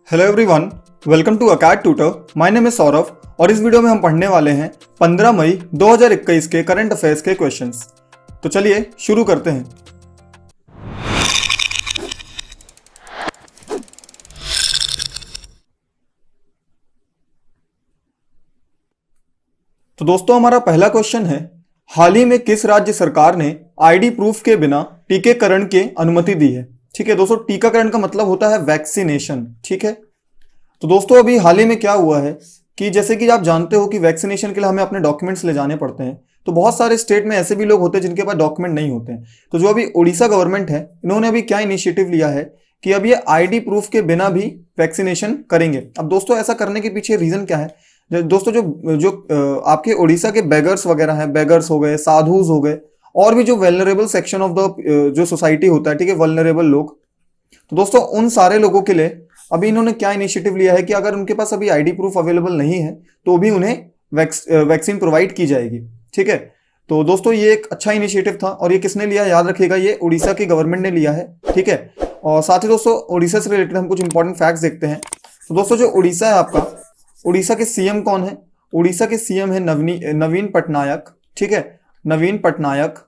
Hello everyone, welcome to acad tutor. My name is Saurabh और इस video में हम पढ़ने वाले हैं 15 मई 2021 के करंट अफेयर्स के क्वेश्चंस। तो चलिए शुरू करते हैं। तो दोस्तों हमारा पहला क्वेश्चन है, हाल ही में किस राज्य सरकार ने आईडी प्रूफ के बिना टीकाकरण की अनुमति दी है। ठीक है दोस्तों, टीकाकरण का मतलब होता है वैक्सीनेशन। ठीक है, तो दोस्तों अभी हाल ही में क्या हुआ है कि जैसे कि आप जानते हो कि वैक्सीनेशन के लिए हमें अपने डॉक्यूमेंट्स ले जाने पड़ते हैं। तो बहुत सारे स्टेट में ऐसे भी लोग होते हैं जिनके पास डॉक्यूमेंट नहीं होते हैं। तो जो अभी उड़ीसा गवर्नमेंट है, इन्होंने अभी क्या इनिशिएटिव लिया है कि अब ये आईडी प्रूफ के बिना भी वैक्सीनेशन करेंगे। अब दोस्तों ऐसा करने के पीछे रीजन क्या है? दोस्तों जो जो आपके उड़ीसा के बेगर्स वगैरह हैं, बेगर्स हो गए, साधुज हो गए, और भी जो वेलनरेबल सेक्शन ऑफ द जो सोसाइटी होता है, ठीक है, वल्नरेबल लोग, तो दोस्तों उन सारे लोगों के लिए अभी इन्होंने क्या इनिशिएटिव लिया है कि अगर उनके पास अभी आईडी प्रूफ अवेलेबल नहीं है तो भी उन्हें वैक्सीन प्रोवाइड की जाएगी। ठीक है, तो दोस्तों ये एक अच्छा इनिशिएटिव था और ये किसने लिया याद रखिएगा, ये उड़ीसा की गवर्नमेंट ने लिया है। ठीक है, और साथ ही दोस्तों उड़ीसा से रिलेटेड हम कुछ इंपॉर्टेंट फैक्ट्स देखते हैं। तो दोस्तों जो उड़ीसा है आपका, उड़ीसा के सीएम कौन है? उड़ीसा के सीएम है नवीन पटनायक। ठीक है, नवीन पटनायक।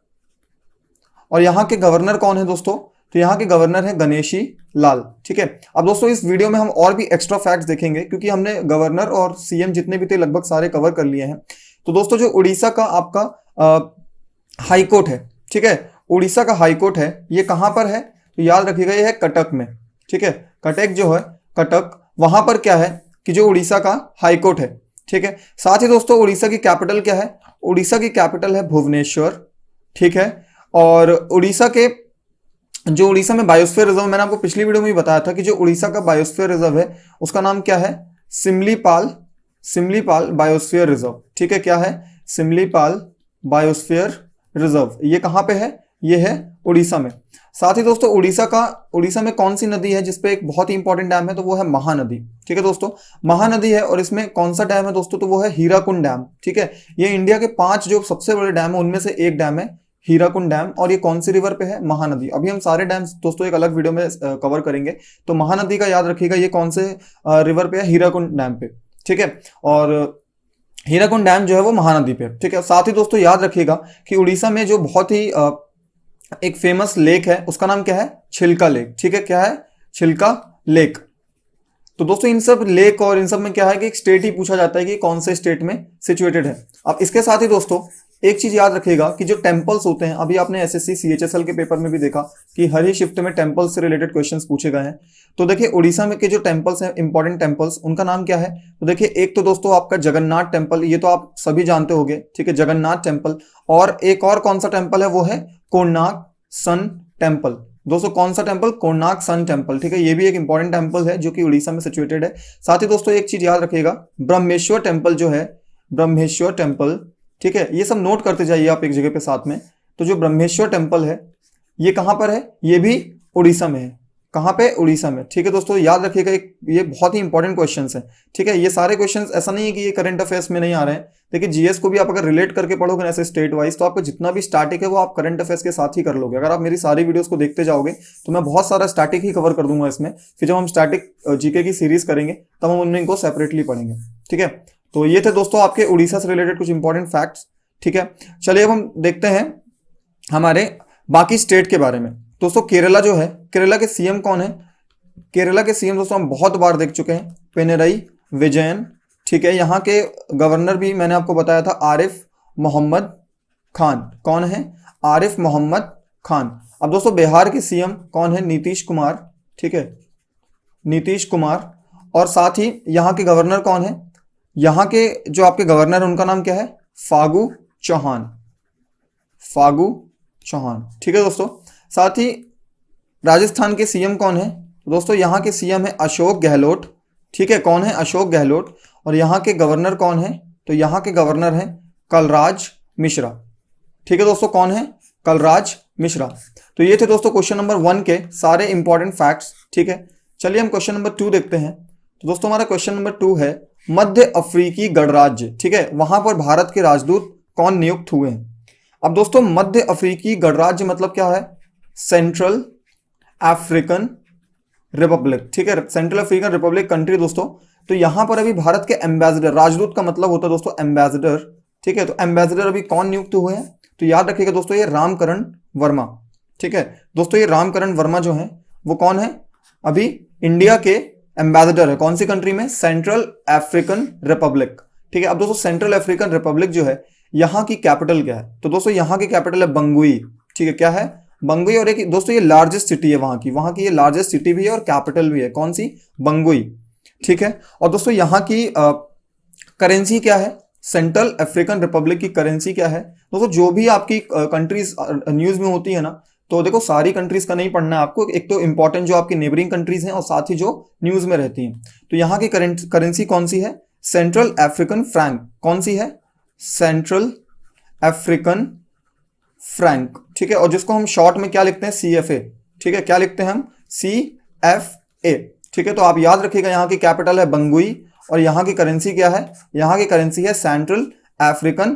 और यहाँ के गवर्नर कौन है दोस्तों? तो यहाँ के गवर्नर है गणेशी लाल। ठीक है, अब दोस्तों इस वीडियो में हम और भी एक्स्ट्रा फैक्ट्स देखेंगे क्योंकि हमने गवर्नर और सीएम जितने भी थे लगभग सारे कवर कर लिए हैं। तो दोस्तों जो उड़ीसा का आपका हाई कोर्ट है, ठीक है, उड़ीसा का हाई कोर्ट है, ये कहाँ पर है? तो याद रखिएगा ये है कटक में। ठीक है, कटक जो है, कटक, वहां पर क्या है कि जो उड़ीसा का हाई कोर्ट है। ठीक है, साथ ही दोस्तों उड़ीसा की कैपिटल क्या है? उड़ीसा की कैपिटल है भुवनेश्वर। ठीक है, और उड़ीसा के जो उड़ीसा में बायोस्फीयर रिजर्व, मैंने आपको पिछली वीडियो में भी बताया था कि जो उड़ीसा का बायोस्फीयर रिजर्व है उसका नाम क्या है? Simlipal biosphere reserve. ठीक है, क्या है? Simlipal biosphere reserve. ये कहाँ पे है? ये है उड़ीसा में। साथ ही दोस्तों उड़ीसा में कौन सी नदी है जिसपे एक बहुत ही इंपॉर्टेंट डैम है? तो वो है महानदी। ठीक है दोस्तों, महानदी है, और इसमें कौन सा डैम है दोस्तों? तो वो है हीराकुंड डैम। ठीक है, ये इंडिया के 5 जो सबसे बड़े डैम है उनमें से एक डैम है हीराकुंड डैम, और ये कौन सी रिवर पे है? महानदी। अभी हम सारे डैम्स दोस्तों एक अलग वीडियो में कवर करेंगे। तो महानदी का याद रखिएगा, ये कौन से रिवर पे है? हीराकुंड डैम पे। ठीक है, और हीराकुंड डैम जो है वो महानदी पे। ठीक है, साथ ही दोस्तों याद रखिएगा कि उड़ीसा में जो बहुत ही एक फेमस लेक है उसका नाम क्या है? छिलका लेक। ठीक है, क्या है? छिलका लेक। तो दोस्तों इन सब लेक और इन सब में क्या है कि एक स्टेट ही पूछा जाता है कि कौन से स्टेट में सिचुएटेड है। अब इसके साथ ही दोस्तों एक चीज याद रखिएगा कि जो टेम्पल्स होते हैं, अभी आपने एसएससी सीएचएसएल के पेपर में भी देखा कि हर ही शिफ्ट में टेम्पल्स से रिलेटेड क्वेश्चंस पूछे गए हैं। तो देखिए उड़ीसा में के जो टेम्पल्स हैं, इंपॉर्टेंट टेम्पल्स, उनका नाम क्या है? तो देखिए एक तो दोस्तों आपका जगन्नाथ टेम्पल, ये तो आप सभी जानते होंगे। ठीक है, जगन्नाथ टेम्पल। और एक और कौन सा टेम्पल है? वो है कोणार्क सन टेम्पल। दोस्तों कौन सा टेम्पल? Konark sun temple. ठीक है, ये भी एक इंपॉर्टेंट टेम्पल है जो कि उड़ीसा में सिचुएटेड है। साथ ही दोस्तों एक चीज याद रखिएगा, ब्रह्मेश्वर टेम्पल जो है, ब्रह्मेश्वर टेम्पल, ठीक है, ये सब नोट करते जाइए आप एक जगह पे साथ में। तो जो ब्रह्मेश्वर टेम्पल है ये कहां पर है? ये भी उड़ीसा में है। कहां पे? उड़ीसा में। ठीक है दोस्तों, याद रखिएगा ये बहुत ही इंपॉर्टेंट क्वेश्चंस हैं। ठीक है, ये सारे क्वेश्चंस ऐसा नहीं है कि ये करंट अफेयर्स में नहीं आ रहे हैं। देखिए जीएस को भी आप अगर रिलेट करके पढ़ोगे ऐसे स्टेट वाइज, तो आपका जितना भी स्टैटिक है वो आप करंट अफेयर्स के साथ ही कर लोगे। अगर आप मेरी सारी वीडियोस को देखते जाओगे तो मैं बहुत सारा स्टैटिक ही कवर कर दूंगा इसमें। फिर जब हम स्टैटिक जीके की सीरीज करेंगे तब हम उनमें को सेपरेटली पढ़ेंगे। ठीक है, तो ये थे दोस्तों आपके उड़ीसा से रिलेटेड कुछ इंपॉर्टेंट फैक्ट्स। ठीक है, चलिए अब हम देखते हैं हमारे बाकी स्टेट के बारे में। दोस्तों केरला जो है, केरला के सीएम कौन है? केरला के सीएम दोस्तों हम बहुत बार देख चुके हैं, पिनरई विजयन। ठीक है, यहाँ के गवर्नर भी मैंने आपको बताया था, आरिफ मोहम्मद खान। कौन है? आरिफ मोहम्मद खान। अब दोस्तों बिहार के सीएम कौन है? नीतीश कुमार। ठीक है, नीतीश कुमार। और साथ ही यहाँ के गवर्नर कौन है? यहाँ के जो आपके गवर्नर है उनका नाम क्या है? फागू चौहान। फागू चौहान। ठीक है दोस्तों, साथ ही राजस्थान के सीएम कौन है? दोस्तों यहाँ के सीएम है अशोक गहलोत। ठीक है, कौन है? अशोक गहलोत। और यहाँ के गवर्नर कौन है? तो यहाँ के गवर्नर हैं कलराज मिश्रा। ठीक है दोस्तों, कौन है? कलराज मिश्रा। तो ये थे दोस्तों क्वेश्चन नंबर 1 के सारे इंपॉर्टेंट फैक्ट्स। ठीक है, चलिए हम क्वेश्चन नंबर 2 देखते हैं। तो दोस्तों हमारा क्वेश्चन नंबर 2 है, मध्य अफ्रीकी गणराज्य, ठीक है, वहां पर भारत के राजदूत कौन नियुक्त हुए हैं? अब दोस्तों मध्य अफ्रीकी गणराज्य मतलब क्या है? सेंट्रल अफ्रीकन रिपब्लिक, ठीक है, सेंट्रल अफ्रीकन रिपब्लिक कंट्री दोस्तों। तो यहां पर अभी भारत के एम्बेसडर, राजदूत का मतलब होता है दोस्तों एम्बेसडर, ठीक है। तो एम्बेसडर अभी कौन नियुक्त हुए हैं, तो याद रखिएगा दोस्तों ये रामकरण वर्मा, ठीक है दोस्तों। ये रामकरण वर्मा जो है वो कौन है, अभी इंडिया के एम्बेसडर है, कौन सी कंट्री में, सेंट्रल अफ्रीकन रिपब्लिक, ठीक है। अब दोस्तों सेंट्रल अफ्रीकन रिपब्लिक जो है यहाँ की कैपिटल क्या है, तो दोस्तों यहाँ की कैपिटल है बंगुई, ठीक है, क्या है, बंगुई। और एक दोस्तों ये लार्जेस्ट सिटी है वहां की ये लार्जेस्ट सिटी भी है और कैपिटल भी है, कौन सी, बंगुई, ठीक है। और दोस्तों यहाँ की करेंसी क्या है, सेंट्रल अफ्रीकन रिपब्लिक की करेंसी क्या है दोस्तों। जो भी आपकी कंट्रीज न्यूज में होती है ना, तो देखो सारी कंट्रीज का नहीं पढ़ना है आपको, एक तो इंपॉर्टेंट जो आपकी नेबरिंग कंट्रीज हैं और साथ ही जो न्यूज में रहती हैं। तो यहाँ की करेंसी कौन सी है, सेंट्रल अफ्रीकन फ्रैंक, कौन सी है, सेंट्रल अफ्रीकन फ्रैंक, ठीक है। और जिसको हम शॉर्ट में क्या लिखते हैं, CFA, ठीक है, क्या लिखते हैं हम, CFA, ठीक है। तो आप याद रखिएगा यहाँ की कैपिटल है बंगुई और यहाँ की करेंसी क्या है, यहाँ की करेंसी है सेंट्रल अफ्रीकन,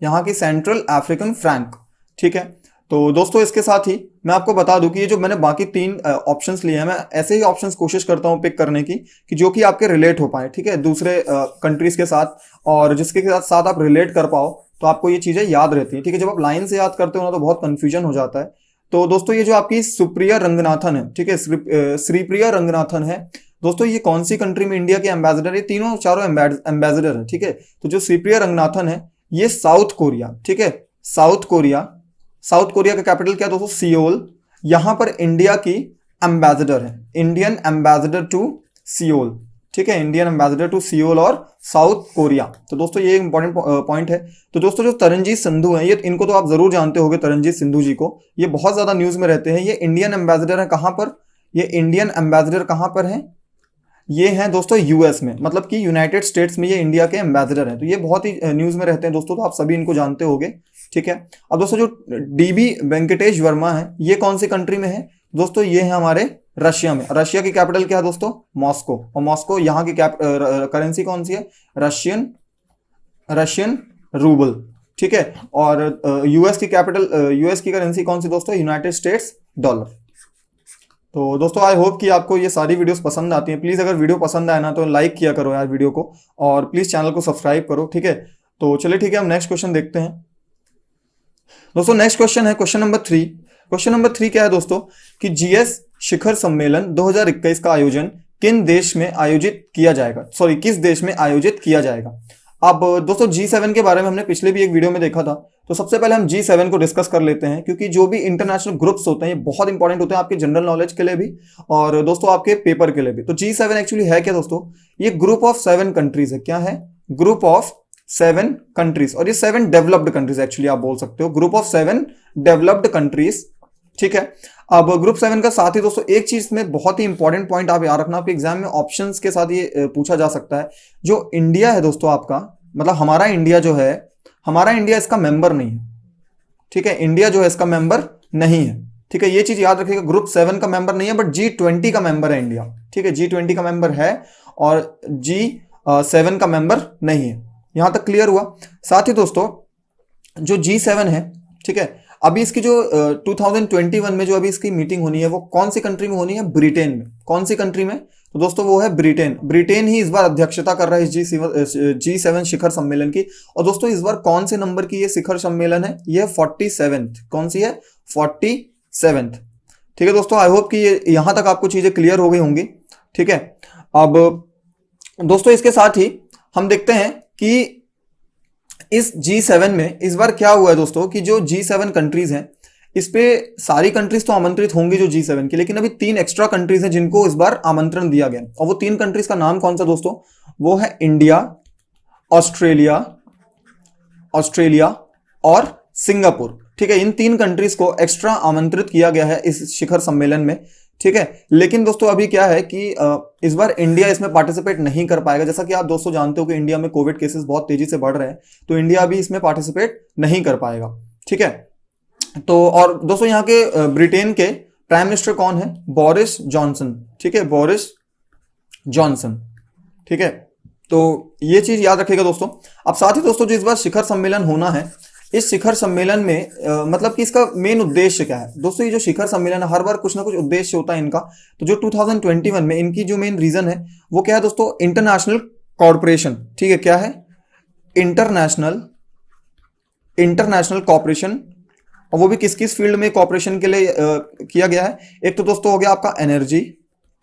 यहाँ की सेंट्रल अफ्रीकन फ्रैंक, ठीक है। तो दोस्तों इसके साथ ही मैं आपको बता दूं कि ये जो मैंने बाकी 3 ऑप्शंस लिए हैं, मैं ऐसे ही ऑप्शंस कोशिश करता हूं पिक करने की कि जो कि आपके रिलेट हो पाए, ठीक है, दूसरे कंट्रीज के साथ, और जिसके साथ आप रिलेट कर पाओ, तो आपको ये चीजें याद रहती हैं, ठीक है। जब आप लाइन से याद करते हो ना तो बहुत कंफ्यूजन हो जाता है। तो दोस्तों ये जो आपकी सुप्रिया रंगनाथन है, ठीक है, श्रीप्रिया रंगनाथन है दोस्तों, ये कौन सी कंट्री में इंडिया के एम्बेसडर, ये तीनों चारों एम्बेसडर है, ठीक है। तो जो श्रीप्रिया रंगनाथन है ये साउथ कोरिया, ठीक है, साउथ कोरिया का कैपिटल क्या है दोस्तों, सियोल। यहां पर इंडिया की एम्बेसडर है, इंडियन एम्बेसडर टू सियोल, ठीक है, इंडियन एम्बेसडर टू सियोल और साउथ कोरिया। तो दोस्तों ये इंपॉर्टेंट पॉइंट है। तो दोस्तों जो तरनजीत संधू हैं, ये इनको तो आप जरूर जानते होंगे, तरनजीत सिंधु जी को, ये बहुत ज्यादा न्यूज में रहते हैं। ये इंडियन एम्बेसडर है कहां पर, ये इंडियन एम्बेसडर कहां पर है, ये हैं दोस्तों यूएस में, मतलब कि यूनाइटेड स्टेट्स में ये इंडिया के एम्बेसडर हैं। तो ये बहुत ही न्यूज में रहते हैं दोस्तों, तो आप सभी इनको जानते होंगे, ठीक है। अब दोस्तों जो DB वेंकटेश वर्मा है, ये कौन सी कंट्री में है दोस्तों, ये है हमारे रशिया में। रशिया की कैपिटल क्या है दोस्तों, मॉस्को, और मॉस्को यहाँ की करेंसी कौन सी है, रशियन रूबल, ठीक है। और यूएस की करेंसी कौन सी दोस्तों, यूनाइटेड स्टेट्स डॉलर। तो दोस्तों आई होप कि आपको ये सारी वीडियोस पसंद आती हैं। प्लीज़ अगर वीडियो पसंद आए ना तो लाइक किया करो यार वीडियो को, और प्लीज़ चैनल को सब्सक्राइब करो, ठीक है। तो चलिए ठीक है, हम नेक्स्ट क्वेश्चन देखते हैं दोस्तों। नेक्स्ट क्वेश्चन है क्वेश्चन नंबर 3। क्वेश्चन नंबर 3 क्या है दोस्तों कि GS शिखर सम्मेलन 2021 का आयोजन किस देश में आयोजित किया जाएगा। अब दोस्तों G7 के बारे में हमने पिछले भी एक वीडियो में देखा था, तो सबसे पहले हम G7 को डिस्कस कर लेते हैं, क्योंकि जो भी इंटरनेशनल ग्रुप्स होते हैं ये बहुत इंपॉर्टेंट होते हैं आपके जनरल नॉलेज के लिए भी और दोस्तों आपके पेपर के लिए भी। तो G7 एक्चुअली है क्या दोस्तों, ये ग्रुप ऑफ 7 कंट्रीज है, क्या है, ग्रुप ऑफ 7 कंट्रीज, और ये 7 डेवलप्ड कंट्रीज एक्चुअली आप बोल सकते हो, ग्रुप ऑफ 7 डेवलप्ड कंट्रीज, ठीक है। अब ग्रुप 7 का साथ ही दोस्तों एक चीज में बहुत ही इंपॉर्टेंट पॉइंट आप याद रखना, आपके एग्जाम में ऑप्शंस के साथ ये पूछा जा सकता है। जो इंडिया है दोस्तों आपका, मतलब हमारा इंडिया जो है, हमारा इंडिया इसका मेंबर नहीं है, ठीक है, इंडिया जो है इसका मेंबर नहीं है, ठीक है। ये चीज याद रखिएगा, ग्रुप 7 का मेंबर नहीं है, बट G20 का मेंबर है इंडिया, ठीक है, G20 का मेंबर है और G7 का मेंबर नहीं है। यहां तक क्लियर हुआ। साथ ही दोस्तों जो G7 है, ठीक है, अभी इसकी जो 2021 में जो अभी इसकी मीटिंग होनी है वो कौन सी कंट्री में होनी है, ब्रिटेन में। कौन सी कंट्री में, तो दोस्तों वो है ब्रिटेन। ब्रिटेन ही इस बार अध्यक्षता कर रहा है इस G7 शिखर सम्मेलन की। और दोस्तों इस बार कौन से नंबर की ये शिखर सम्मेलन है, ये 47th, कौन सी है, 47th, ठीक है दोस्तों। आई होप कि यहां तक आपको चीजें क्लियर हो गई होंगी, ठीक है। अब दोस्तों इसके साथ ही हम देखते हैं कि इस G7 में इस बार क्या हुआ है दोस्तों कि जो G7 कंट्रीज हैं इस पे सारी कंट्रीज तो आमंत्रित होंगी जो G7 की, लेकिन अभी 3 एक्स्ट्रा कंट्रीज हैं जिनको इस बार आमंत्रण दिया गया। और वो 3 कंट्रीज का नाम कौन सा दोस्तों, वो है इंडिया, ऑस्ट्रेलिया और सिंगापुर, ठीक है। इन 3 कंट्रीज को एक्स्ट्रा आमंत्रित किया गया है इस शिखर सम्मेलन में, ठीक है। लेकिन दोस्तों अभी क्या है कि इस बार इंडिया इसमें पार्टिसिपेट नहीं कर पाएगा। जैसा कि आप दोस्तों जानते हो कि इंडिया में कोविड केसेस बहुत तेजी से बढ़ रहे हैं, तो इंडिया अभी इसमें पार्टिसिपेट नहीं कर पाएगा, ठीक है। तो और दोस्तों यहाँ के ब्रिटेन के प्राइम मिनिस्टर कौन है, बोरिस जॉनसन, ठीक है, बोरिस जॉनसन, ठीक है। तो ये चीज याद रखिएगा दोस्तों। अब साथ ही दोस्तों जो इस बार शिखर सम्मेलन होना है इस शिखर सम्मेलन में मतलब कि इसका मेन उद्देश्य क्या है दोस्तों। ये जो शिखर सम्मेलन है हर बार कुछ ना कुछ उद्देश्य होता है इनका। तो जो 2021 में इनकी जो मेन रीजन है वो क्या है दोस्तों, इंटरनेशनल कॉर्पोरेशन। ठीक है, क्या है, इंटरनेशनल कॉर्पोरेशन। और वो भी किस किस फील्ड में कॉर्पोरेशन के लिए किया गया है। एक तो दोस्तों हो गया आपका एनर्जी,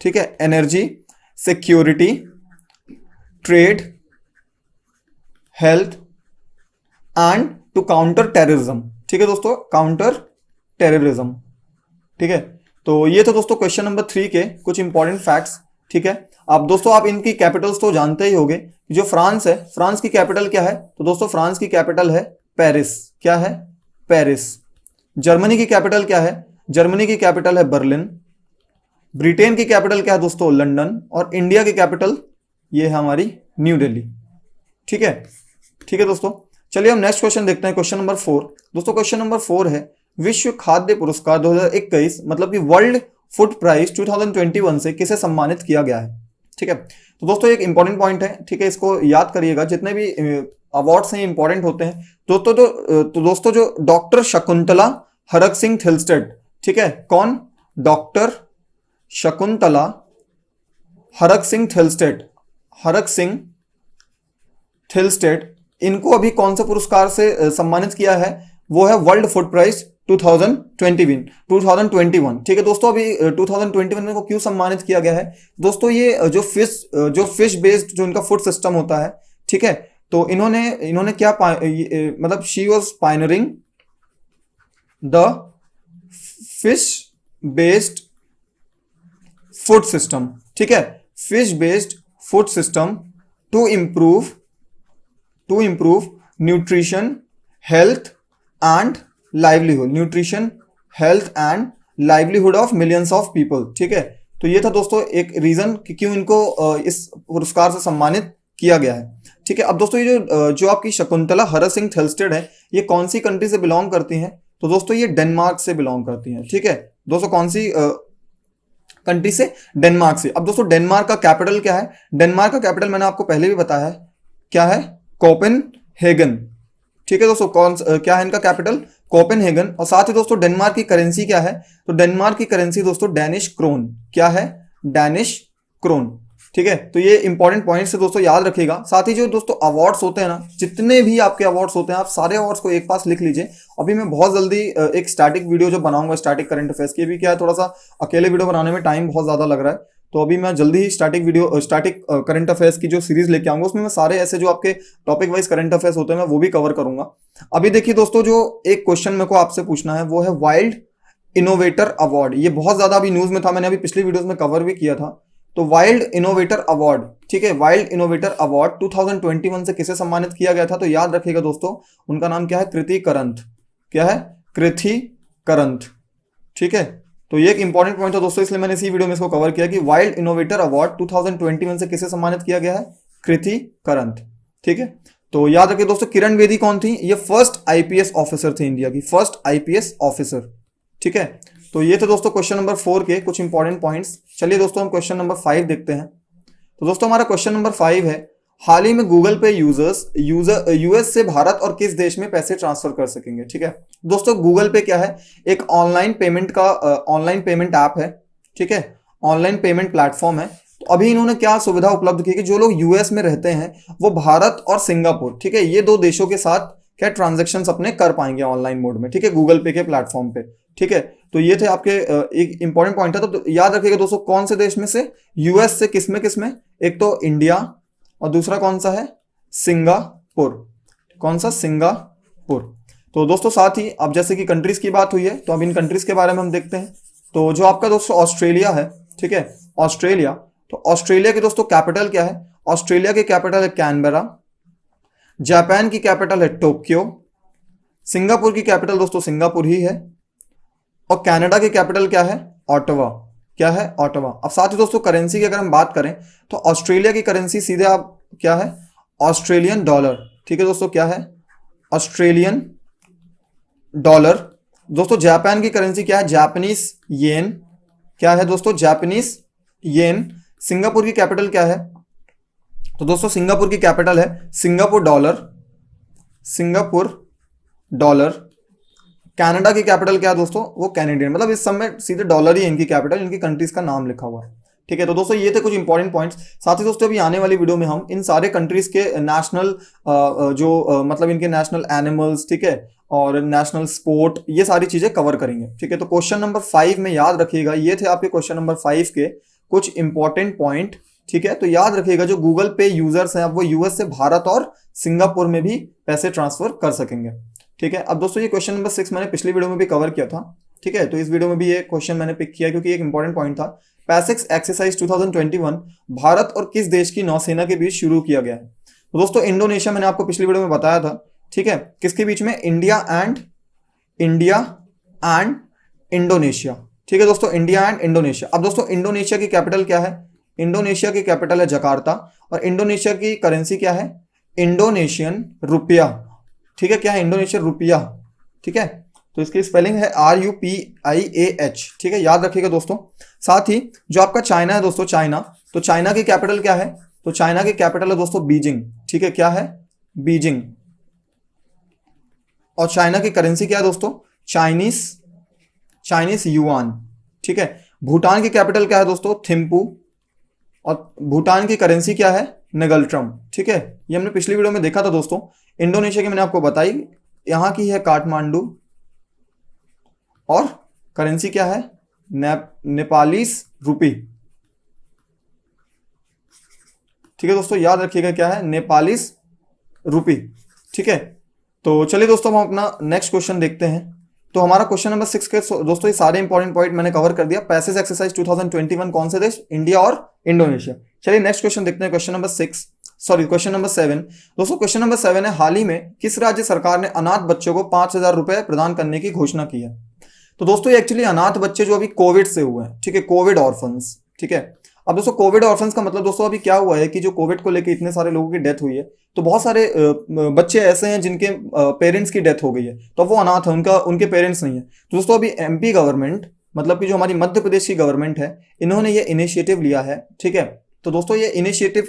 ठीक है, energy, security, trade, health and to counter terrorism. ठीक है दोस्तों, काउंटर टेररिज्म। ठीक है, तो ये तो दोस्तों क्वेश्चन नंबर 3 के कुछ इंपॉर्टेंट फैक्ट्स। ठीक है, अब दोस्तों आप इनकी कैपिटल्स तो जानते ही होंगे। जो फ्रांस है, फ्रांस की कैपिटल क्या है, तो दोस्तों फ्रांस की कैपिटल है पेरिस। क्या है, पेरिस। जर्मनी की कैपिटल क्या है, जर्मनी की कैपिटल है बर्लिन। ब्रिटेन की कैपिटल क्या है दोस्तों, लंदन। और इंडिया की कैपिटल ये है हमारी न्यू दिल्ली। ठीक है, ठीक है दोस्तों, चलिए हम नेक्स्ट क्वेश्चन देखते हैं, क्वेश्चन नंबर 4। दोस्तों क्वेश्चन नंबर 4 है विश्व खाद्य पुरस्कार 2021 मतलब कि वर्ल्ड फूड प्राइज 2021 से किसे सम्मानित किया गया है। ठीक है, तो दोस्तों एक इंपॉर्टेंट पॉइंट है, ठीक है, इसको याद करिएगा। जितने भी अवार्ड्स हैं इंपॉर्टेंट होते हैं दोस्तों जो डॉक्टर शकुंतला हरक सिंह थिल्स्टेड, ठीक है, कौन, डॉक्टर शकुंतला हरक सिंह थिल्स्टेड, हरक सिंह थिल्स्टेड, इनको अभी कौन से पुरस्कार से सम्मानित किया है, वो है वर्ल्ड फूड प्राइज 2021। ठीक है दोस्तों, अभी 2021 में को क्यों सम्मानित किया गया है दोस्तों, ये जो फिश बेस्ड जो इनका फूड सिस्टम होता है, ठीक है, तो इन्होंने क्या मतलब she was pioneering the fish based food system. ठीक है, fish based food system to improve nutrition, health and livelihood of millions of people। ठीक है, तो ये था दोस्तों एक रीजन कि क्यों इनको इस पुरस्कार से सम्मानित किया गया है। ठीक है, अब दोस्तों ये जो आपकी शकुंतला हरक सिंह थिल्स्टेड है, ये कौन सी कंट्री से बिलोंग करती हैं, तो दोस्तों ये डेनमार्क से बिलोंग करती हैं। ठीक है दोस्तों, कौन सी कंट्री से, डेनमार्क से। अब दोस्तों डेनमार्क का कैपिटल क्या है, डेनमार्क का कैपिटल मैंने आपको पहले भी बताया है, क्या है, कोपेनहेगन। ठीक है दोस्तों, क्या है इनका कैपिटल, कोपेनहेगन। और साथ ही दोस्तों डेनमार्क की करेंसी क्या है, तो डेनमार्क की करेंसी दोस्तों डैनिश क्रोन। क्या है, डैनिश क्रोन। ठीक है, तो ये इंपॉर्टेंट पॉइंट्स है दोस्तों, याद रखिएगा। साथ ही जो दोस्तों अवार्ड्स होते हैं ना, जितने भी आपके अवार्ड्स होते हैं, आप सारे अवार्ड्स को एक पास लिख लीजिए। अभी मैं बहुत जल्दी एक स्टैटिक वीडियो जो बनाऊंगा स्टैटिक करंट अफेयर्स की, भी क्या है थोड़ा सा अकेले वीडियो बनाने में टाइम बहुत ज्यादा लग रहा है, तो अभी मैं जल्दी ही स्टैटिक करंट अफेयर्स की जो सीरीज लेके आऊंगा, उसमें मैं सारे ऐसे जो आपके टॉपिक वाइज करंट अफेयर्स होते हैं मैं वो भी कवर करूंगा। अभी देखिए दोस्तों, जो एक क्वेश्चन मेरे को आपसे पूछना है वो है वाइल्ड इनोवेटर अवार्ड। ये बहुत ज्यादा अभी न्यूज में था, मैंने अभी पिछली वीडियोस में कवर भी किया था। तो वाइल्ड इनोवेटर अवार्ड, ठीक है, वाइल्ड इनोवेटर अवार्ड 2021 से किसे सम्मानित किया गया था, तो याद रखिएगा दोस्तों, उनका नाम क्या है, कृति करंथ। क्या है, कृति करंथ। ठीक है, तो ये एक इंपॉर्टेंट पॉइंट है दोस्तों, इसलिए मैंने इसी वीडियो में इसको कवर किया कि वाइल्ड इनोवेटर अवार्ड 2021 से किसे सम्मानित किया गया है, कृति करंथ। ठीक है, तो याद रखिए दोस्तों, किरण बेदी कौन थी, ये फर्स्ट आईपीएस ऑफिसर थी, इंडिया की फर्स्ट आईपीएस ऑफिसर। ठीक है, तो ये थे दोस्तों क्वेश्चन नंबर 4 के कुछ इंपॉर्टेंट पॉइंट्स। चलिए दोस्तों हम क्वेश्चन नंबर 5 देखते हैं। तो दोस्तों हमारा क्वेश्चन नंबर 5 है, हाल ही में गूगल पे यूजर्स यूएस से भारत और किस देश में पैसे ट्रांसफर कर सकेंगे। ठीक है दोस्तों, गूगल पे क्या है, एक ऑनलाइन पेमेंट ऐप है। ठीक है, ऑनलाइन पेमेंट प्लेटफॉर्म है। तो अभी इन्होंने क्या सुविधा उपलब्ध की कि जो लोग यूएस में रहते हैं वो भारत और सिंगापुर, ठीक है, ये 2 देशों के साथ क्या ट्रांजेक्शन अपने कर पाएंगे ऑनलाइन मोड में। ठीक है, गूगल पे के प्लेटफॉर्म पे। ठीक है, तो ये थे आपके एक इंपॉर्टेंट पॉइंट था। तो याद रखिएगा दोस्तों, कौन से देश में से, यूएस से किसमें, एक तो इंडिया और दूसरा कौन सा है, सिंगापुर। कौन सा, सिंगापुर। तो दोस्तों साथ ही अब जैसे कि कंट्रीज की बात हुई है, तो अब इन कंट्रीज के बारे में हम देखते हैं। तो जो आपका दोस्तों ऑस्ट्रेलिया है, ठीक है, ऑस्ट्रेलिया, तो ऑस्ट्रेलिया की दोस्तों कैपिटल क्या है, ऑस्ट्रेलिया की कैपिटल है कैनबेरा। जापान की कैपिटल है टोक्यो। सिंगापुर की कैपिटल दोस्तों सिंगापुर ही है। और कनाडा की कैपिटल क्या है, ऑटवा। क्या है, ऑटवा। अब साथ ही दोस्तों करेंसी की अगर हम बात करें तो ऑस्ट्रेलिया की करेंसी सीधे आप क्या है, ऑस्ट्रेलियन डॉलर। ठीक है दोस्तों, क्या है, ऑस्ट्रेलियन डॉलर। दोस्तों जापान की करेंसी क्या है, जापानीज येन। क्या है दोस्तों, जापानीज येन। सिंगापुर की कैपिटल क्या है, तो दोस्तों सिंगापुर की कैपिटल है Singapore dollar. Singapore dollar. Canada की कैपिटल क्या है दोस्तों, वो कैनेडियन, मतलब इस समय सीधे डॉलर ही है इनकी कैपिटल, इनकी कंट्रीज का नाम लिखा हुआ है। ठीक है, तो दोस्तों ये थे कुछ इंपॉर्टेंट पॉइंट्स। साथ ही दोस्तों अभी आने वाली वीडियो में हम इन सारे कंट्रीज के नेशनल मतलब इनके नेशनल एनिमल्स, ठीक है, और नेशनल स्पोर्ट, ये सारी चीजें कवर करेंगे। ठीक है, तो क्वेश्चन नंबर 5 में याद रखिएगा, ये थे आपके क्वेश्चन नंबर 5 के कुछ इंपॉर्टेंट पॉइंट। ठीक है, तो याद रखिएगा जो गूगल पे यूजर्स हैं, अब वो यूएस से भारत और सिंगापुर में भी पैसे ट्रांसफर कर सकेंगे। ठीक है, अब दोस्तों ये क्वेश्चन नंबर 6 मैंने पिछली वीडियो में भी कवर किया था। ठीक है, तो इस वीडियो में भी ये क्वेश्चन मैंने पिक किया क्योंकि एक इंपॉर्टेंट पॉइंट था। पैसिक्स एक्सरसाइज 2021 भारत और किस देश की नौसेना के बीच शुरू किया गया है? तो दोस्तों इंडोनेशिया, मैंने आपको पिछली वीडियो में बताया था। ठीक है, किसके बीच में? India and Indonesia. ठीक है दोस्तों, इंडिया एंड इंडोनेशिया। अब दोस्तों इंडोनेशिया की कैपिटल क्या है? इंडोनेशिया की कैपिटल है जकार्ता, और इंडोनेशिया की करेंसी क्या है? Indonesian rupiah. ठीक है, क्या है? Indonesian rupiah. ठीक है, तो इसकी स्पेलिंग है RUPIAH। ठीक है, याद रखिएगा दोस्तों। साथ ही जो आपका चाइना है दोस्तों, चाइना, तो चाइना की कैपिटल क्या है? तो चाइना की कैपिटल है दोस्तों बीजिंग। ठीक है, क्या है? बीजिंग। और चाइना की करेंसी क्या है दोस्तों? Chinese yuan. ठीक है, भूटान की कैपिटल क्या है दोस्तों? थिम्पू, और भूटान की करेंसी क्या है? नेगल्ट्रम। ठीक है, ये हमने पिछली वीडियो में देखा था दोस्तों। इंडोनेशिया की मैंने आपको बताई, यहां की है काठमांडू, और करेंसी क्या है? नेपालीस रूपी। ठीक है दोस्तों, याद रखिएगा क्या है? नेपालीस रूपी। ठीक है, तो चलिए दोस्तों हम अपना नेक्स्ट क्वेश्चन देखते हैं। तो हमारा क्वेश्चन नंबर 6 के दोस्तों ये सारे इंपॉर्टेंट पॉइंट मैंने कवर कर दिया। पैसेज एक्सरसाइज 2021 कौन से देश? इंडिया और इंडोनेशिया। चलिए नेक्स्ट क्वेश्चन देखते हैं, क्वेश्चन नंबर 7। दोस्तों क्वेश्चन नंबर 7 है, हाल ही में किस राज्य सरकार ने अनाथ बच्चों को 5,000 रुपए प्रदान करने की घोषणा की है? तो दोस्तों ये एक्चुअली अनाथ बच्चे जो अभी कोविड से हुए हैं, ठीक है, कोविड ऑर्फन्स। ठीक है, अब दोस्तों कोविड ऑर्फन्स का मतलब दोस्तों अभी क्या हुआ है कि जो कोविड को लेकर इतने सारे लोगों की डेथ हुई है, तो बहुत सारे बच्चे ऐसे हैं जिनके पेरेंट्स की डेथ हो गई है, तो वो अनाथ है, उनके पेरेंट्स नहीं है। तो दोस्तों अभी MP गवर्नमेंट, मतलब कि जो हमारी मध्य प्रदेश की गवर्नमेंट है, इन्होंने ये इनिशिएटिव लिया है। ठीक है, तो दोस्तों ये इनिशिएटिव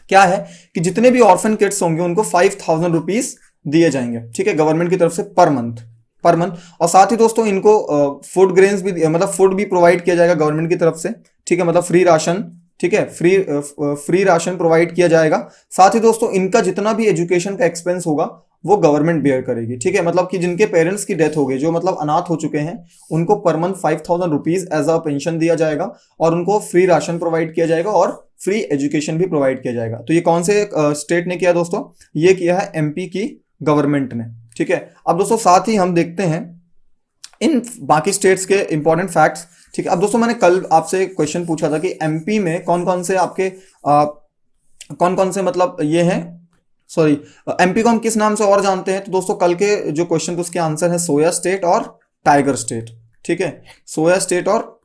क्या है कि जितने भी ऑर्फन किड्स होंगे उनको 5,000 रुपीज दिए जाएंगे। ठीक है, गवर्नमेंट की तरफ से पर मंथ। और साथ ही दोस्तों इनको फूड ग्रेन्स भी, मतलब फूड भी प्रोवाइड किया जाएगा गवर्नमेंट की तरफ से। ठीक है, मतलब फ्री राशन। ठीक है, फ्री राशन प्रोवाइड किया जाएगा। साथ ही दोस्तों इनका जितना भी एजुकेशन का एक्सपेंस होगा वो गवर्नमेंट बेयर करेगी। ठीक है, मतलब कि जिनके पेरेंट्स की डेथ हो गई, जो मतलब अनाथ हो चुके हैं, उनको per month 5,000 rupees as a pension दिया जाएगा, और उनको फ्री राशन प्रोवाइड किया जाएगा और फ्री एजुकेशन भी प्रोवाइड किया जाएगा। तो ये कौन से स्टेट ने किया दोस्तों? ये किया है MP की गवर्नमेंट ने। ठीक है, अब दोस्तों साथ ही हम देखते हैं इन बाकी स्टेट्स के इंपॉर्टेंट फैक्ट्स। ठीक है, अब दोस्तों मैंने कल आपसे क्वेश्चन पूछा था कि MP में कौन कौन से मतलब ये हैं, सॉरी, MP को हम किस नाम से और जानते हैं? तो दोस्तों कल के जो क्वेश्चन थे उसके आंसर है सोया स्टेट और टाइगर स्टेट। ठीक है, सोया स्टेट और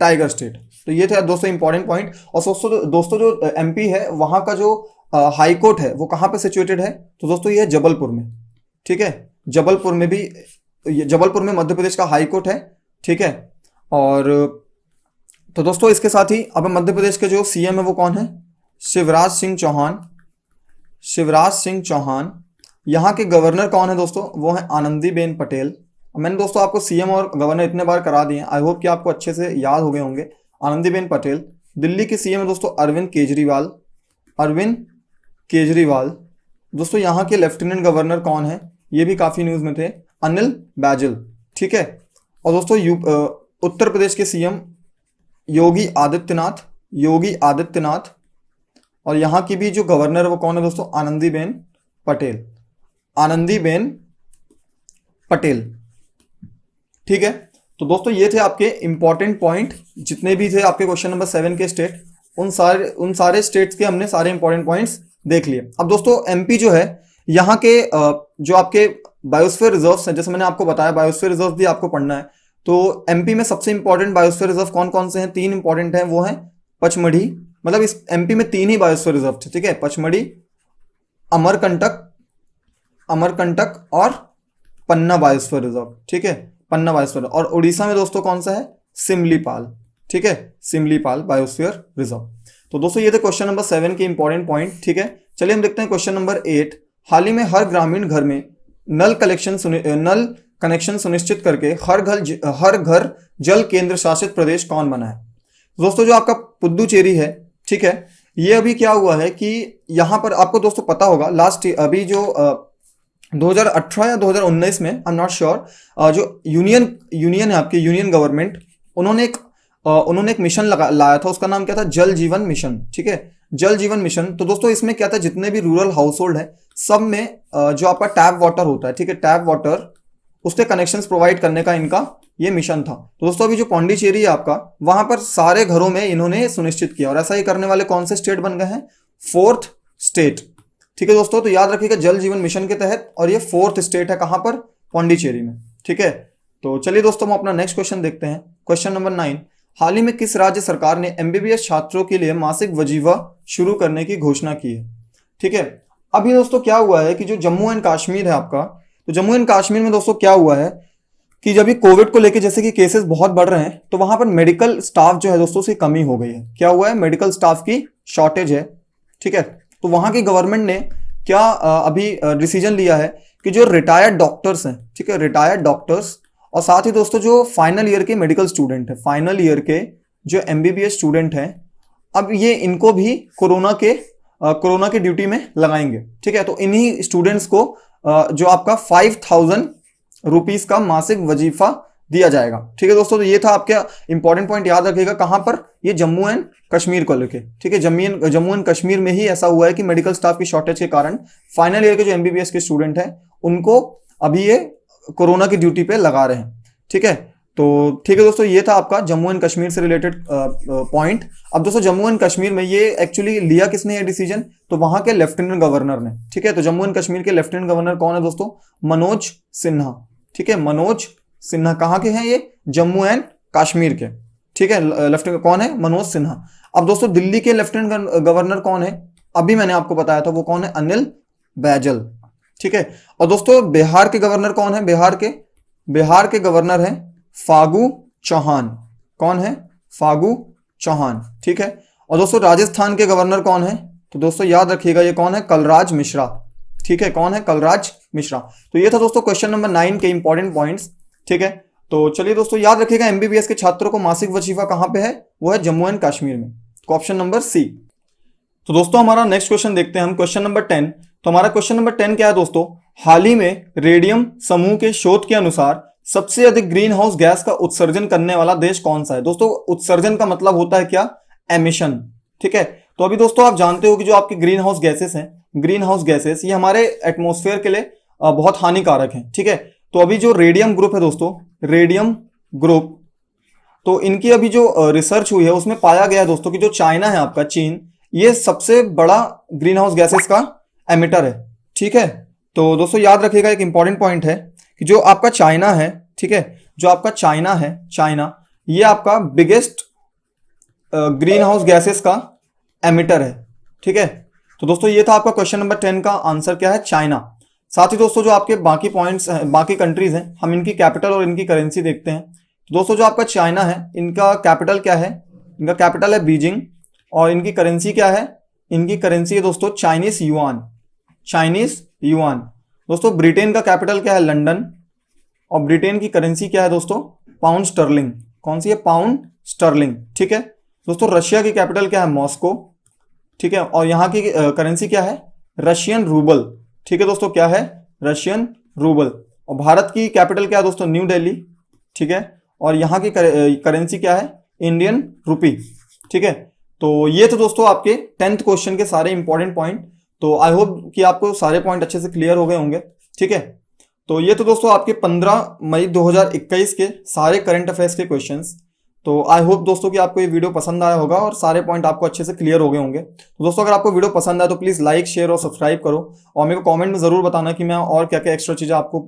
टाइगर स्टेट। तो ये थे दोस्तों इंपॉर्टेंट पॉइंट। और दोस्तों जो MP है वहां का जो हाई कोर्ट है वो कहाँ पे सिचुएटेड है? तो दोस्तों ये जबलपुर में। ठीक है, जबलपुर में मध्य प्रदेश का हाई कोर्ट है। ठीक है, और तो दोस्तों इसके साथ ही अब मध्य प्रदेश के जो CM है वो कौन है? शिवराज सिंह चौहान। यहाँ के गवर्नर कौन है दोस्तों? वो है आनंदीबेन पटेल। मैंने दोस्तों आपको CM और गवर्नर इतने बार करा दिए, आई होप कि आपको अच्छे से याद हो गए होंगे। आनंदीबेन पटेल। दिल्ली की CM है दोस्तों अरविंद केजरीवाल। दोस्तों यहाँ के लेफ्टिनेंट गवर्नर कौन है? ये भी काफी न्यूज में थे, अनिल बैजल। ठीक है, और दोस्तों उत्तर प्रदेश के CM योगी आदित्यनाथ। और यहाँ की भी जो गवर्नर है वो कौन है दोस्तों? आनंदीबेन पटेल। ठीक है, तो दोस्तों ये थे आपके इंपॉर्टेंट पॉइंट, जितने भी थे आपके क्वेश्चन नंबर 7 के स्टेट, उन सारे स्टेट्स के हमने सारे इंपॉर्टेंट पॉइंट्स देख लिए। अब दोस्तों MP जो है, यहाँ के जो आपके बायोस्फीयर रिजर्व्स हैं, जैसे मैंने आपको बताया बायोस्फीयर रिजर्व भी आपको पढ़ना है, तो MP में सबसे इंपॉर्टेंट बायोस्फीयर रिजर्व कौन कौन से हैं? 3 इंपॉर्टेंट हैं, वो हैं पचमढ़ी, मतलब इस MP में 3 ही बायोस्फीयर रिजर्व थे। ठीक है, पचमढ़ी, अमरकंटक और पन्ना बायोस्फीयर रिजर्व। ठीक है, पन्ना बायोस्फीयर। और उड़ीसा में दोस्तों कौन सा है? सिमलीपाल। ठीक है, सिमलीपाल बायोस्फीयर रिजर्व। तो दोस्तों ये थे क्वेश्चन नंबर 7 के इंपॉर्टेंट पॉइंट। ठीक है, चलिए हम देखते हैं क्वेश्चन नंबर 8। हाल ही में हर ग्रामीण घर में नल कनेक्शन सुनिश्चित करके हर घर जल केंद्र शासित प्रदेश कौन बना है? दोस्तों जो आपका पुदुचेरी है, ठीक है, ये अभी क्या हुआ है कि यहाँ पर आपको दोस्तों पता होगा लास्ट अभी जो 2018 या 2019 में, आई एम नॉट श्योर, जो यूनियन है आपकी यूनियन गवर्नमेंट, उन्होंने एक मिशन लाया था, उसका नाम क्या था? जल जीवन मिशन। ठीक है, जल जीवन मिशन। तो दोस्तों इसमें क्या था, जितने भी रूरल हाउस होल्ड है सब में जो आपका टैप वाटर होता है, ठीक है, टैप वाटर, उसके कनेक्शंस प्रोवाइड करने का इनका ये मिशन था। तो दोस्तों अभी जो पौंडीचेरी है आपका, वहां पर सारे घरों में इन्होंने सुनिश्चित किया, और ऐसा ही करने वाले कौन से स्टेट बन गए हैं? 4th state. ठीक है दोस्तों, तो याद रखिएगा जल जीवन मिशन के तहत, और ये 4th स्टेट है कहां पर? पौंडीचेरी में। ठीक है, तो चलिए दोस्तों हम अपना नेक्स्ट क्वेश्चन देखते हैं। क्वेश्चन नंबर 9, हाल ही में किस राज्य सरकार ने एमबीबीएस छात्रों के लिए मासिक वजीफा शुरू करने की घोषणा की है? ठीक है, अभी दोस्तों क्या हुआ है कि जो जम्मू एंड कश्मीर है आपका, तो जम्मू एंड कश्मीर में दोस्तों क्या हुआ है कि जब भी कोविड को लेके जैसे कि केसेस बहुत बढ़ रहे हैं, तो वहां पर मेडिकल स्टाफ जो है दोस्तों उसकी कमी हो गई है। क्या हुआ है? मेडिकल स्टाफ की शॉर्टेज है। ठीक है, तो वहां की गवर्नमेंट ने क्या अभी डिसीजन लिया है कि जो रिटायर्ड डॉक्टर्स हैं, ठीक है, रिटायर्ड डॉक्टर्स, और साथ ही दोस्तों जो फाइनल ईयर के मेडिकल स्टूडेंट है, फाइनल ईयर के जो एमबीबीएस स्टूडेंट हैं, अब ये इनको भी कोरोना के ड्यूटी में लगाएंगे। ठीक है, तो इन्हीं स्टूडेंट्स को जो आपका 5000 रुपीज का मासिक वजीफा दिया जाएगा। ठीक है दोस्तों, तो ये था आपका इंपॉर्टेंट पॉइंट, याद रखिएगा। कहां पर? ये जम्मू एंड कश्मीर को लेके। ठीक है, जम्मू एंड कश्मीर में ही ऐसा हुआ है कि मेडिकल स्टाफ की शॉर्टेज के कारण फाइनल ईयर के जो एमबीबीएस के स्टूडेंट हैं उनको अभी ये कोरोना की ड्यूटी पे लगा रहे हैं। ठीक है, तो ठीक है दोस्तों, ये था आपका जम्मू एंड कश्मीर से रिलेटेड पॉइंट। अब दोस्तों जम्मू एंड कश्मीर में ये एक्चुअली लिया किसने ये डिसीजन? तो वहां के लेफ्टिनेंट गवर्नर ने। ठीक है, तो जम्मू एंड कश्मीर के लेफ्टिनेंट गवर्नर कौन है दोस्तों? मनोज सिन्हा। ठीक है, मनोज सिन्हा कहाँ के हैं? ये जम्मू एंड कश्मीर के। ठीक है, लेफ्टिनेंट कौन है? मनोज सिन्हा। अब दोस्तों दिल्ली के लेफ्टिनेंट गवर्नर कौन है? अभी मैंने आपको बताया था, वो कौन है? अनिल बैजल। ठीक है, और दोस्तों बिहार के गवर्नर कौन है? बिहार के गवर्नर हैं फागू चौहान। कौन है? फागू चौहान। ठीक है, और दोस्तों राजस्थान के गवर्नर कौन है? तो दोस्तों याद रखिएगा ये कौन है? कलराज मिश्रा। ठीक है, कौन है? कलराज मिश्रा। तो ये था दोस्तों क्वेश्चन नंबर 9 के इंपॉर्टेंट पॉइंट्स। ठीक है, तो चलिए दोस्तों याद रखिएगा एमबीबीएस के छात्रों को मासिक वजीफा कहां पे है? वो है जम्मू एंड कश्मीर में। तो ऑप्शन नंबर सी। तो दोस्तों हमारा नेक्स्ट क्वेश्चन देखते हैं हम, क्वेश्चन नंबर 10। तो हमारा क्वेश्चन नंबर 10 क्या है दोस्तों? हाल ही में रेडियम समूह के शोध के अनुसार सबसे अधिक ग्रीन हाउस गैस का उत्सर्जन करने वाला देश कौन सा है? दोस्तों उत्सर्जन का मतलब होता है क्या? एमिशन। ठीक है, तो अभी दोस्तों आप जानते हो कि जो आपकी ग्रीन हाउस गैसेस हैं, ग्रीन हाउस गैसेस ये हमारे एटमॉस्फेयर के लिए बहुत हानिकारक हैं। ठीक है, तो अभी जो रेडियम ग्रुप है दोस्तों, रेडियम ग्रुप, तो इनकी अभी जो रिसर्च हुई है उसमें पाया गया दोस्तों कि जो चाइना है आपका, चीन, ये सबसे बड़ा ग्रीन हाउस गैसेस का एमिटर है। ठीक है, तो दोस्तों याद रखिएगा एक इंपॉर्टेंट पॉइंट है कि जो आपका चाइना है, ठीक है, जो आपका चाइना है, चाइना ये आपका बिगेस्ट ग्रीन हाउस गैसेस का एमिटर है। ठीक है, तो दोस्तों ये था आपका क्वेश्चन नंबर 10 का आंसर क्या है? चाइना। साथ ही दोस्तों जो आपके बाकी पॉइंट्स हैं, बाकी कंट्रीज हैं, हम इनकी कैपिटल और इनकी करेंसी देखते हैं। तो दोस्तों जो आपका चाइना है, इनका कैपिटल क्या है? इनका कैपिटल है बीजिंग, और इनकी करेंसी क्या है? इनकी करेंसी है दोस्तों चाइनीज युआन। Chinese yuan. दोस्तों ब्रिटेन का कैपिटल क्या है? लंदन, और ब्रिटेन की करेंसी क्या है दोस्तों? Pound sterling. कौन सी है? Pound sterling. ठीक है दोस्तों, रशिया की कैपिटल क्या है? मॉस्को। ठीक है, और यहाँ की करेंसी क्या है? Russian rouble. ठीक है दोस्तों, क्या है? Russian rouble. और भारत की कैपिटल क्या है दोस्तों? न्यू दिल्ली। ठीक है, और यहाँ की करेंसी क्या है? Indian rupee. ठीक है, तो ये तो दोस्तों आपके 10th क्वेश्चन के सारे इंपॉर्टेंट पॉइंट। तो आई होप कि आपको सारे पॉइंट अच्छे से क्लियर हो गए होंगे। ठीक है, तो ये तो दोस्तों आपके 15 मई 2021 के सारे करंट अफेयर्स के क्वेश्चंस। तो आई होप दोस्तों कि आपको ये वीडियो पसंद आया होगा और सारे पॉइंट आपको अच्छे से क्लियर हो गए होंगे। तो दोस्तों अगर आपको वीडियो पसंद आए तो प्लीज़ लाइक, शेयर और सब्सक्राइब करो, और मेरे को कमेंट में ज़रूर बताना कि मैं और क्या क्या एक्स्ट्रा चीज़ें आपको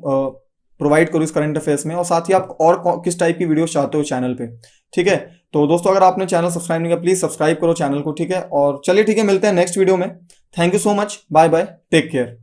प्रोवाइड करूँ इस करंट अफेयर्स में, और साथ ही आप और किस टाइप की वीडियो चाहते हो चैनल पे। ठीक है, तो दोस्तों अगर आपने चैनल सब्सक्राइब नहीं किया प्लीज़ सब्सक्राइब करो चैनल को। ठीक है, और चलिए ठीक है, मिलते हैं नेक्स्ट वीडियो में। Thank you so much, bye bye, take care.